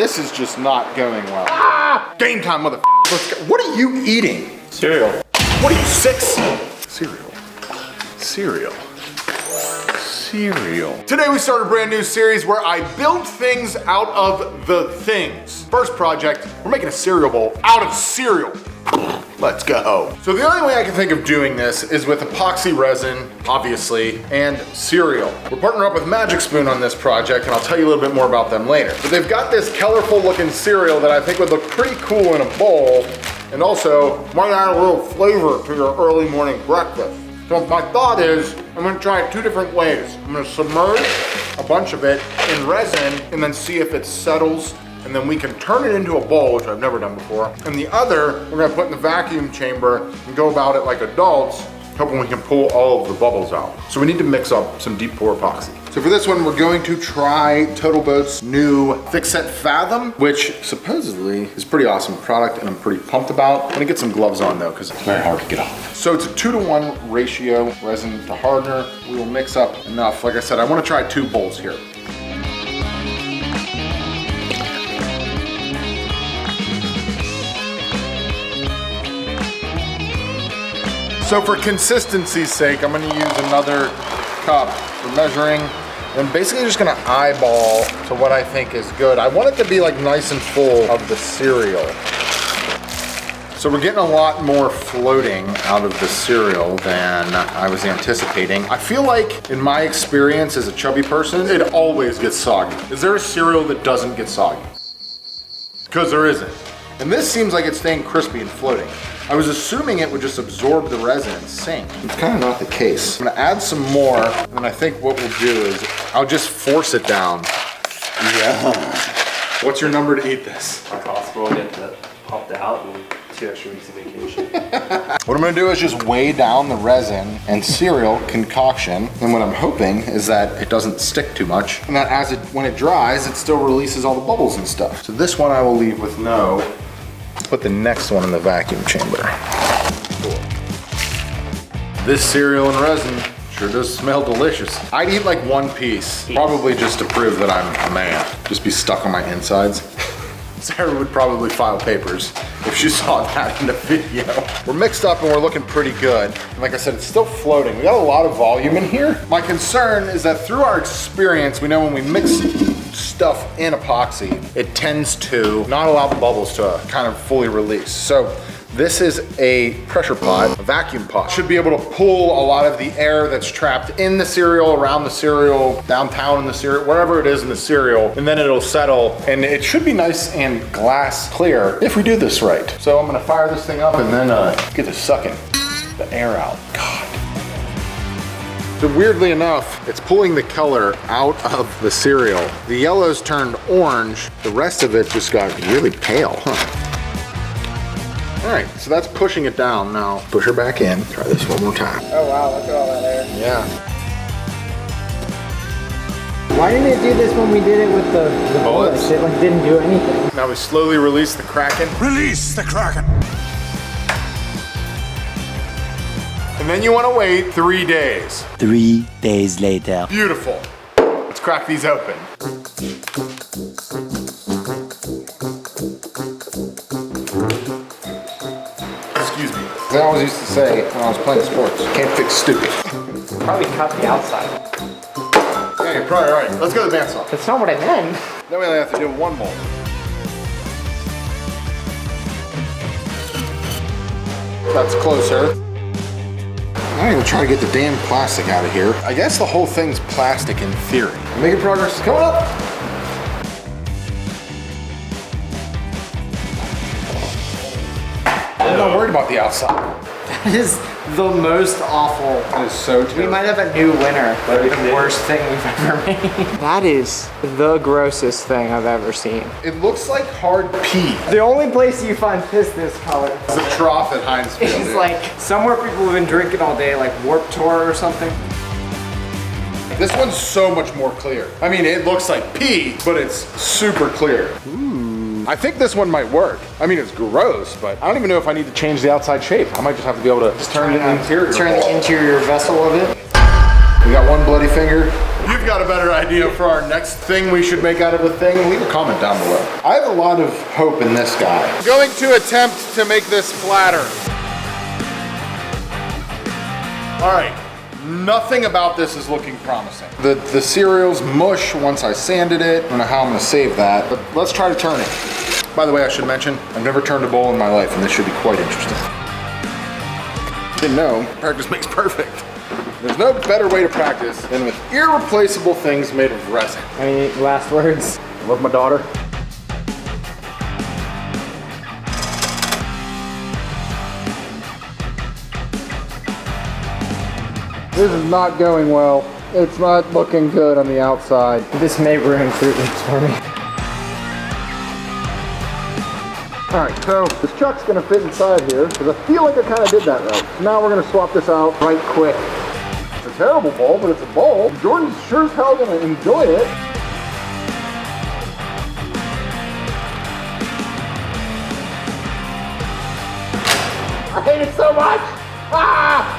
this is just not going well. Ah! Game time, mother. Let's go. What are you eating? Cereal. What are you, 6? Cereal. Cereal. Cereal. Today we start a brand new series where I build things out of the things. First project, we're making a cereal bowl out of cereal. Let's go. So the only way I can think of doing this is with epoxy resin, obviously, and cereal. We're partnering up with Magic Spoon on this project, and I'll tell you a little bit more about them later. But they've got this colorful looking cereal that I think would look pretty cool in a bowl, and also might add a little flavor to your early morning breakfast. So my thought is, I'm gonna try it 2 different ways. I'm gonna submerge a bunch of it in resin and then see if it settles, and then we can turn it into a bowl, which I've never done before. And the other, we're gonna put in the vacuum chamber and go about it like adults, hoping we can pull all of the bubbles out. So we need to mix up some deep pour epoxy. So for this one, we're going to try Total Boat's new Thick Set Fathom, which supposedly is a pretty awesome product and I'm pretty pumped about. I'm gonna get some gloves on though, because it's very hard to get off. So it's a 2-to-1 ratio, resin to hardener. We will mix up enough. Like I said, I wanna try 2 bowls here. So for consistency's sake, I'm gonna use another cup for measuring. I'm basically just gonna eyeball to what I think is good. I want it to be like nice and full of the cereal. So we're getting a lot more floating out of the cereal than I was anticipating. I feel like in my experience as a chubby person, it always gets soggy. Is there a cereal that doesn't get soggy? Because there isn't. And this seems like it's staying crispy and floating. I was assuming it would just absorb the resin and sink. It's kind of not the case. I'm gonna add some more, and I think what we'll do is I'll just force it down. Yeah. What's your number to eat this? If possible, get that popped out and 2 extra weeks of vacation. What I'm gonna do is just weigh down the resin and cereal concoction, and what I'm hoping is that it doesn't stick too much, and that when it dries, it still releases all the bubbles and stuff. So this one I will leave with no. Put the next one in the vacuum chamber. Cool. This cereal and resin sure does smell delicious. I'd eat like 1 piece, probably just to prove that I'm a man. Just be stuck on my insides. Sarah would probably file papers if she saw that in the video. We're mixed up and we're looking pretty good. And like I said, it's still floating. We got a lot of volume in here. My concern is that through our experience, we know when we mix stuff in epoxy, it tends to not allow the bubbles to kind of fully release. So this is a pressure pot, a vacuum pot. Should be able to pull a lot of the air that's trapped in the cereal, around the cereal, downtown in the cereal, wherever it is in the cereal, and then it'll settle, and it should be nice and glass clear if we do this right. So I'm gonna fire this thing up and then get to sucking the air out. God. So weirdly enough, it's pulling the color out of the cereal. The yellow's turned orange, the rest of it just got really pale, huh? All right, so that's pushing it down. Now, push her back in. Try this one more time. Oh wow, look at all that air. Yeah. Why didn't it do this when we did it with the bullets? It like didn't do anything. Now we slowly release the Kraken. Release the Kraken! And then you want to wait 3 days. 3 days later. Beautiful. Let's crack these open. Excuse me. As I always used to say when I was playing sports, can't fix stupid. Probably cut the outside. Yeah, you're probably right. Let's go to the bandsaw. That's not what I meant. Then we only have to do 1 mold. That's closer. I'm gonna try to get the damn plastic out of here. I guess the whole thing's plastic in theory. Making progress. Coming up. I'm not worried about the outside. That is the most awful. That is so terrible. We might have a new winner, but the worst thing we've ever made. That is the grossest thing I've ever seen. It looks like hard pee. The only place you find piss this color It's a trough at Heinz Field. is like somewhere people have been drinking all day, like Warped Tour or something. This one's so much more clear. I mean, it looks like pee, but it's super clear. I think this one might work. I mean, it's gross, but I don't even know if I need to change the outside shape. I might just have to be able to just turn the interior. Turn the interior vessel of it. We got one bloody finger. you've got a better idea for our next thing we should make out of a thing, leave a comment down below. I have a lot of hope in this guy. I'm going to attempt to make this flatter. All right, nothing about this is looking promising. The cereal's mush once I sanded it. I don't know how I'm gonna save that, but let's try to turn it. By the way, I should mention, I've never turned a bowl in my life, and this should be quite interesting. Didn't know, practice makes perfect. There's no better way to practice than with irreplaceable things made of resin. Any last words? I love my daughter. This is not going well. It's not looking good on the outside. This may ruin Fruit Loops for me. All right, so this chuck's gonna fit inside here, because I feel like I kind of did that right. So now we're gonna swap this out right quick. It's a terrible bowl, but it's a bowl. Jordan's sure as hell gonna enjoy it. I hate it so much! Ah!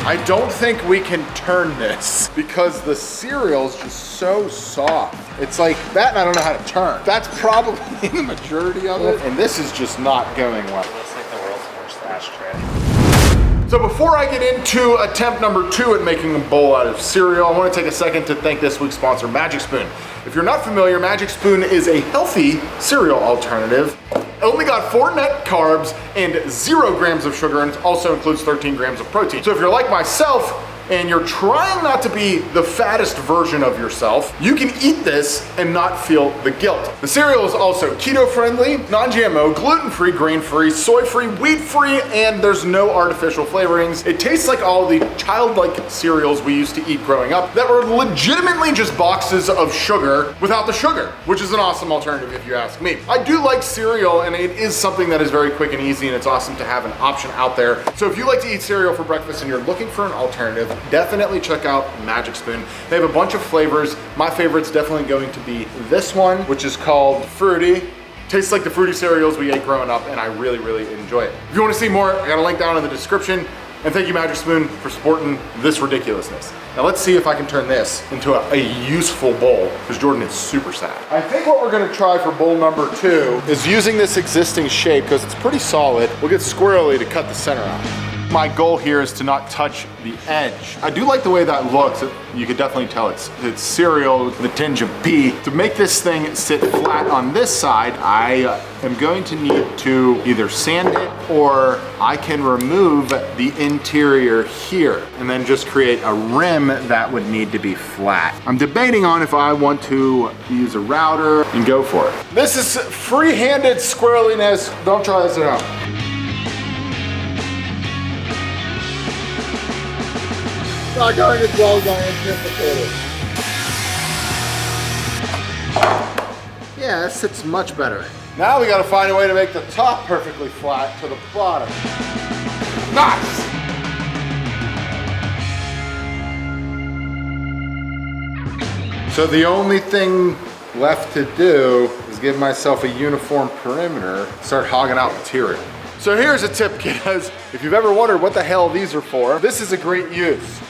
I don't think we can turn this because the cereal's just so soft. It's like that, and I don't know how to turn. That's probably the majority of it, and this is just not going well. It looks like the world's worst ashtray. So before I get into attempt number 2 at making a bowl out of cereal, I want to take a second to thank this week's sponsor, Magic Spoon. If you're not familiar, Magic Spoon is a healthy cereal alternative. It only got 4 net carbs and 0 grams of sugar, and it also includes 13 grams of protein. So if you're like myself, and you're trying not to be the fattest version of yourself, you can eat this and not feel the guilt. The cereal is also keto-friendly, non-GMO, gluten-free, grain-free, soy-free, wheat-free, and there's no artificial flavorings. It tastes like all the childlike cereals we used to eat growing up that were legitimately just boxes of sugar without the sugar, which is an awesome alternative if you ask me. I do like cereal, and it is something that is very quick and easy, and it's awesome to have an option out there. So if you like to eat cereal for breakfast and you're looking for an alternative, definitely check out Magic Spoon. They have a bunch of flavors. My favorite's definitely going to be this one, which is called Fruity. Tastes like the fruity cereals we ate growing up, and I really, really enjoy it. If you want to see more, I got a link down in the description. And thank you, Magic Spoon, for supporting this ridiculousness. Now let's see if I can turn this into a useful bowl, because Jordan is super sad. I think what we're gonna try for bowl number 2 is using this existing shape, because it's pretty solid. We'll get squirrely to cut the center out. My goal here is to not touch the edge. I do like the way that looks. You could definitely tell it's cereal with a tinge of pea. To make this thing sit flat on this side, I am going to need to either sand it, or I can remove the interior here and then just create a rim that would need to be flat. I'm debating on if I want to use a router and go for it. This is free-handed squirreliness. Don't try this at home. Not going as well as I anticipated. Yeah, that sits much better. Now we gotta find a way to make the top perfectly flat to the bottom. Nice! So the only thing left to do is give myself a uniform perimeter, start hogging out material. So here's a tip, kiddos. If you've ever wondered what the hell these are for, this is a great use.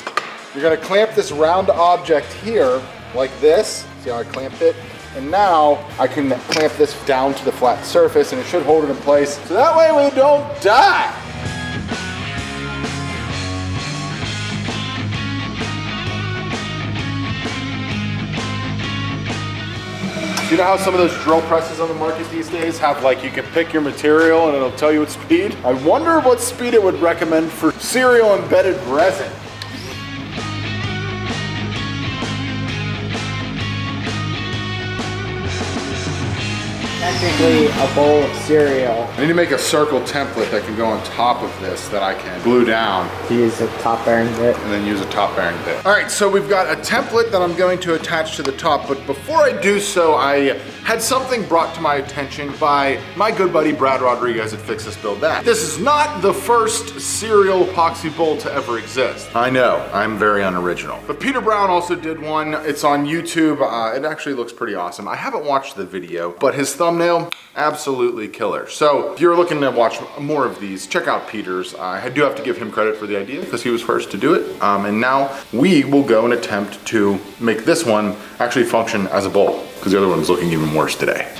You're gonna clamp this round object here, like this. See how I clamped it? And now I can clamp this down to the flat surface, and it should hold it in place. So that way we don't die. You know how some of those drill presses on the market these days have, like, you can pick your material and it'll tell you what speed? I wonder what speed it would recommend for cereal embedded resin. Technically a bowl of cereal. I need to make a circle template that can go on top of this that I can glue down. Use a top bearing bit. And then use a top bearing bit. All right, so we've got a template that I'm going to attach to the top, but before I do so, I had something brought to my attention by my good buddy Brad Rodriguez at Fix This Build That. This is not the first cereal epoxy bowl to ever exist. I know, I'm very unoriginal. But Peter Brown also did one. It's on YouTube. It actually looks pretty awesome. I haven't watched the video, but his thumbnail thumbnail, absolutely killer. So if you're looking to watch more of these, check out Peter's. I do have to give him credit for the idea because he was first to do it. And now we will go and attempt to make this one actually function as a bowl because the other one's looking even worse today.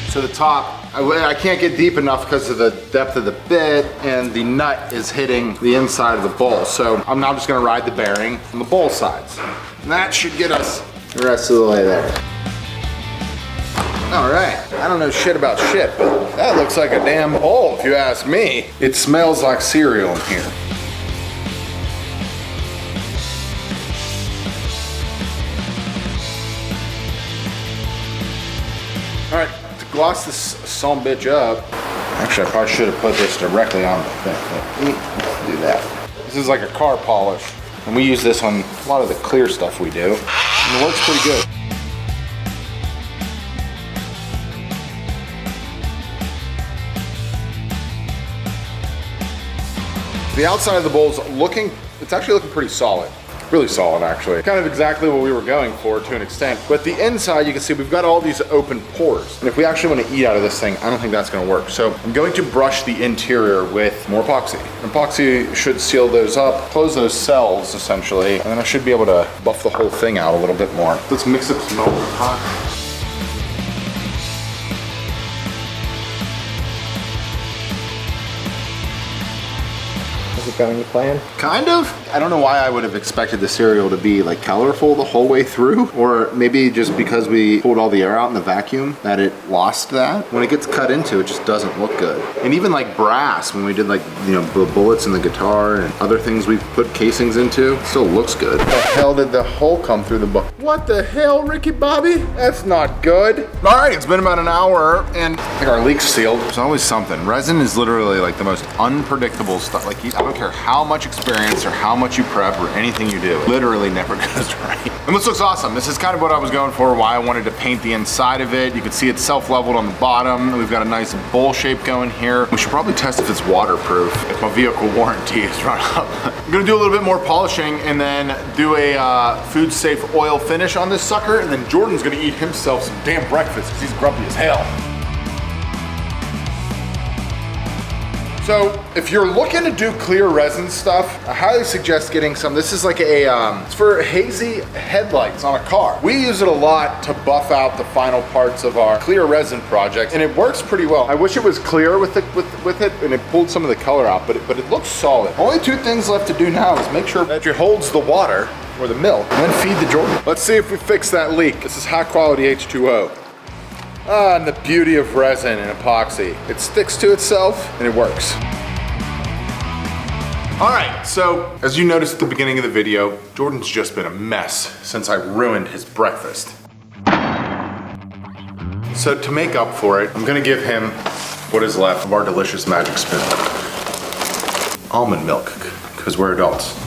So the top, I can't get deep enough because of the depth of the bit, and the nut is hitting the inside of the bowl. So I'm now just gonna ride the bearing on the bowl sides. And that should get us the rest of the way there. All right, I don't know shit about shit, but that looks like a damn bowl if you ask me. It smells like cereal in here. All right. Gloss this son bitch up. Actually, I probably should have put this directly on the thing. Let's do that. This is like a car polish, and we use this on a lot of the clear stuff we do, and it works pretty good. The outside of the bowl's it's actually looking pretty solid. Really solid, actually. Kind of exactly what we were going for to an extent. But the inside, you can see we've got all these open pores. And if we actually want to eat out of this thing, I don't think that's gonna work. So I'm going to brush the interior with more epoxy. Epoxy should seal those up, close those cells, essentially. And then I should be able to buff the whole thing out a little bit more. Let's mix up some over hot. Going to plan? Kind of. I don't know why I would have expected the cereal to be like colorful the whole way through, or maybe just because we pulled all the air out in the vacuum that it lost that. When it gets cut into, it just doesn't look good. And even like brass, when we did like, you know, the bullets in the guitar and other things we've put casings into, it still looks good. What the hell did the hole come through the book? What the hell, Ricky Bobby? That's not good. All right, it's been about an hour and I think our leak's sealed. There's always something. Resin is literally like the most unpredictable stuff. Like, I don't care how much experience or how much you prep or anything you do, it literally never goes right. And this looks awesome. This is kind of what I was going for, why I wanted to paint the inside of it. You can see it's self-leveled on the bottom. We've got a nice bowl shape going here. We should probably test if it's waterproof, if my vehicle warranty is run up. I'm gonna do a little bit more polishing and then do a food safe oil finish on this sucker, and then Jordan's gonna eat himself some damn breakfast because he's grumpy as hell. So if you're looking to do clear resin stuff, I highly suggest getting some. This is like it's for hazy headlights on a car. We use it a lot to buff out the final parts of our clear resin project, and it works pretty well. I wish it was clear with it and it pulled some of the color out, but it looks solid. Only two things left to do now is make sure that it holds the water or the milk, and then feed the Jordan. Let's see if we fix that leak. This is high quality H2O. Ah, and the beauty of resin and epoxy. It sticks to itself and it works. All right, so as you noticed at the beginning of the video, Jordan's just been a mess since I ruined his breakfast. So to make up for it, I'm gonna give him what is left of our delicious magic spoon. Almond milk, because we're adults.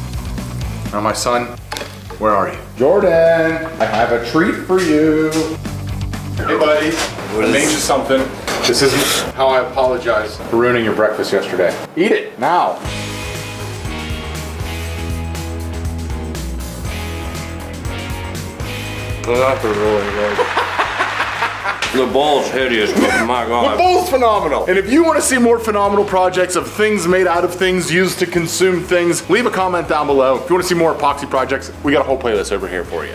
Now my son, where are you? Jordan, I have a treat for you. Hey buddy, I made you something. This isn't how I apologize for ruining your breakfast yesterday. Eat it, now. That's really good. The bowl's hideous, but my God. The bowl's phenomenal. And if you want to see more phenomenal projects of things made out of things used to consume things, leave a comment down below. If you want to see more epoxy projects, we got a whole playlist over here for you.